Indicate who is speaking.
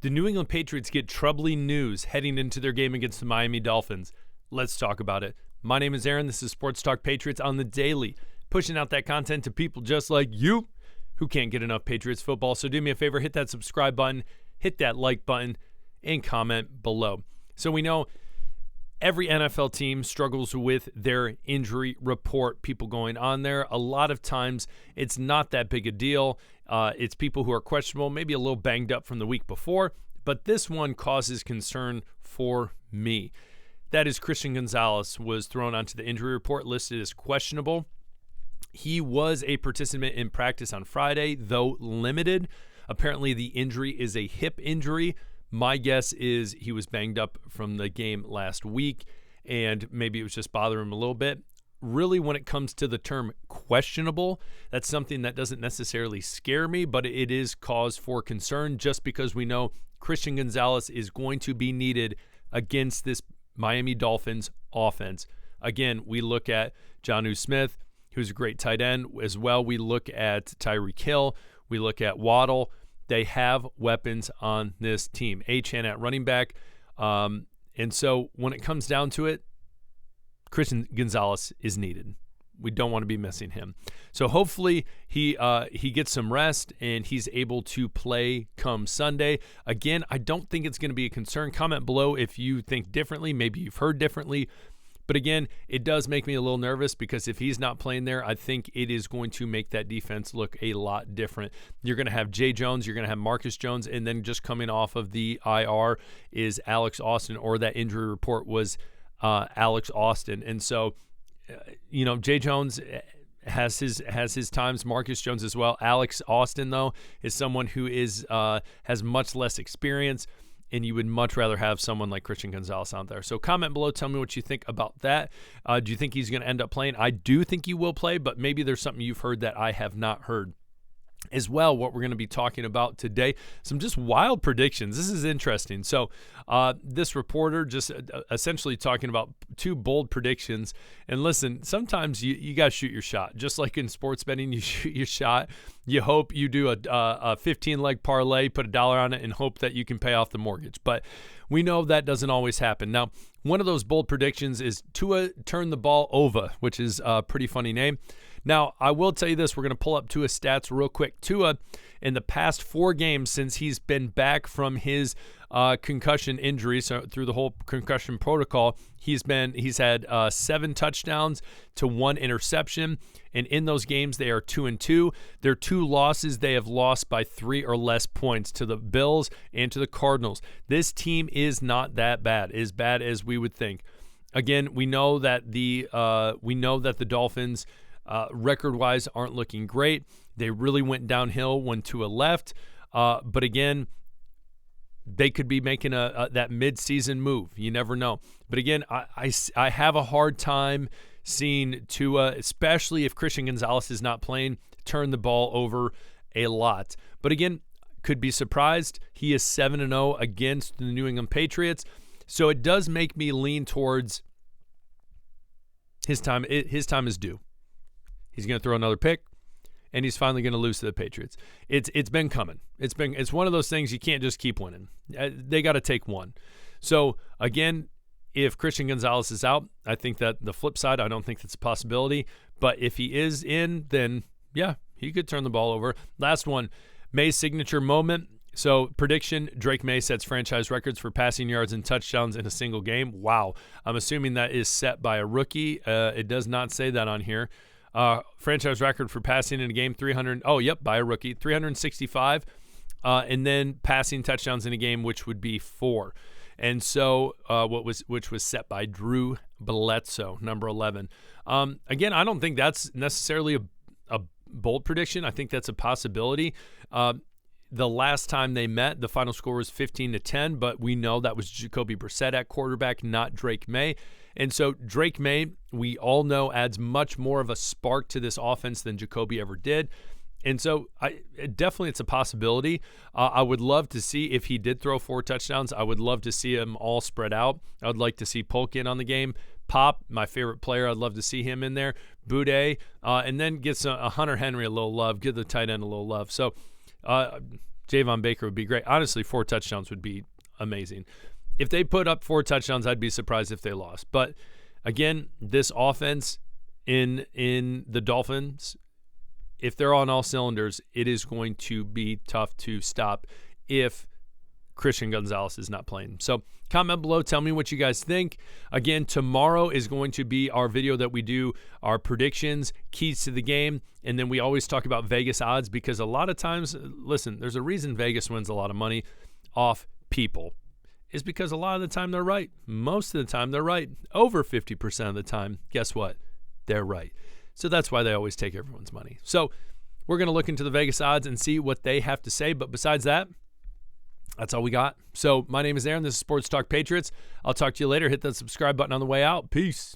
Speaker 1: The New England Patriots get troubling news heading into their game against the Miami Dolphins. Let's talk about it. My name is Aaron. This is Sports Talk Patriots on the daily, pushing out that content to people just like you who can't get enough Patriots football. So do me a favor, hit that subscribe button, hit that like button, and comment below. So we know every NFL team struggles with their injury report, people going on there. A lot of times it's not that big a deal. It's people who are questionable, maybe a little banged up from the week before, but this one causes concern for me. That is Christian Gonzalez was thrown onto the injury report, listed as questionable. He was a participant in practice on Friday, though limited. Apparently the injury is a hip injury. My guess is he was banged up from the game last week, and maybe it was just bothering him a little bit. Really, when it comes to the term questionable, that's something that doesn't necessarily scare me, but it is cause for concern just because we know Christian Gonzalez is going to be needed against this Miami Dolphins offense. Again, we look at Jonnu Smith, who's a great tight end as well. We look at Tyreek Hill. We look at Waddle. They have weapons on this team. Achane at running back. And so when it comes down to it, Christian Gonzalez is needed. We don't want to be missing him. So hopefully he gets some rest and he's able to play come Sunday. Again, I don't think it's going to be a concern. Comment below if you think differently. Maybe you've heard differently. But again, it does make me a little nervous because if he's not playing there, I think it is going to make that defense look a lot different. You're going to have Jay Jones, you're going to have Marcus Jones, and then just coming off of the IR is Alex Austin, or that injury report was Alex Austin. And so, Jay Jones has his times, Marcus Jones as well. Alex Austin, though, is someone who has much less experience, and you would much rather have someone like Christian Gonzalez out there. So comment below, tell me what you think about that. Do you think he's going to end up playing? I do think he will play, but maybe there's something you've heard that I have not heard. As well, what we're going to be talking about today, some just wild predictions. This is interesting. So this reporter just essentially talking about two bold predictions. And listen, sometimes you got to shoot your shot. Just like in sports betting, you shoot your shot. You hope you do a 15-leg parlay, put $1 on it, and hope that you can pay off the mortgage. But we know that doesn't always happen. Now, one of those bold predictions is Tua turn the ball over, which is a pretty funny name. Now, I will tell you this. We're going to pull up Tua stats real quick. Tua, in the past 4 games since he's been back from his concussion injury, so through the whole concussion protocol, he's had 7 touchdowns to 1 interception. And in those games, they are 2-2. Their 2 losses, they have lost by 3 or less points to the Bills and to the Cardinals. This team is not that bad, as bad as we would think. Again, we know that the Dolphins, record-wise, aren't looking great. They really went downhill when Tua left. But again, they could be making that mid-season move. You never know. But again, I have a hard time seeing Tua, especially if Christian Gonzalez is not playing, turn the ball over a lot. But again, could be surprised. He is 7-0 against the New England Patriots. So it does make me lean towards his time. His time is due. He's going to throw another pick, and he's finally going to lose to the Patriots. It's been coming. It's one of those things you can't just keep winning. They got to take one. So again, if Christian Gonzalez is out, I think that the flip side, I don't think that's a possibility. But if he is in, then yeah, he could turn the ball over. Last one, May's signature moment. So prediction, Drake May sets franchise records for passing yards and touchdowns in a single game. Wow. I'm assuming that is set by a rookie. It does not say that on here. Franchise record for passing in a game, 300. Oh, yep, by a rookie, 365. And then passing touchdowns in a game, which would be 4. And so which was set by Drew Bledsoe, number 11. Again, I don't think that's necessarily a bold prediction. I think that's a possibility. The last time they met, the final score was 15-10, but we know that was Jacoby Brissett at quarterback, not Drake May. And so Drake May, we all know, adds much more of a spark to this offense than Jacoby ever did. And so definitely it's a possibility. I would love to see if he did throw 4 touchdowns. I would love to see him all spread out. I would like to see Polk in on the game. Pop, my favorite player, I'd love to see him in there. Boudet, and then get a Hunter Henry a little love. Give the tight end a little love. So Javon Baker would be great. Honestly, 4 touchdowns would be amazing. If they put up 4 touchdowns, I'd be surprised if they lost. But again, this offense in the Dolphins, if they're on all cylinders, it is going to be tough to stop if Christian Gonzalez is not playing. So comment below. Tell me what you guys think. Again, tomorrow is going to be our video that we do our predictions, keys to the game, and then we always talk about Vegas odds because a lot of times, listen, there's a reason Vegas wins a lot of money off people. Is because a lot of the time they're right. Most of the time they're right. Over 50% of the time, guess what? They're right. So that's why they always take everyone's money. So we're going to look into the Vegas odds and see what they have to say. But besides that, that's all we got. So my name is Aaron. This is Sports Talk Patriots. I'll talk to you later. Hit that subscribe button on the way out. Peace.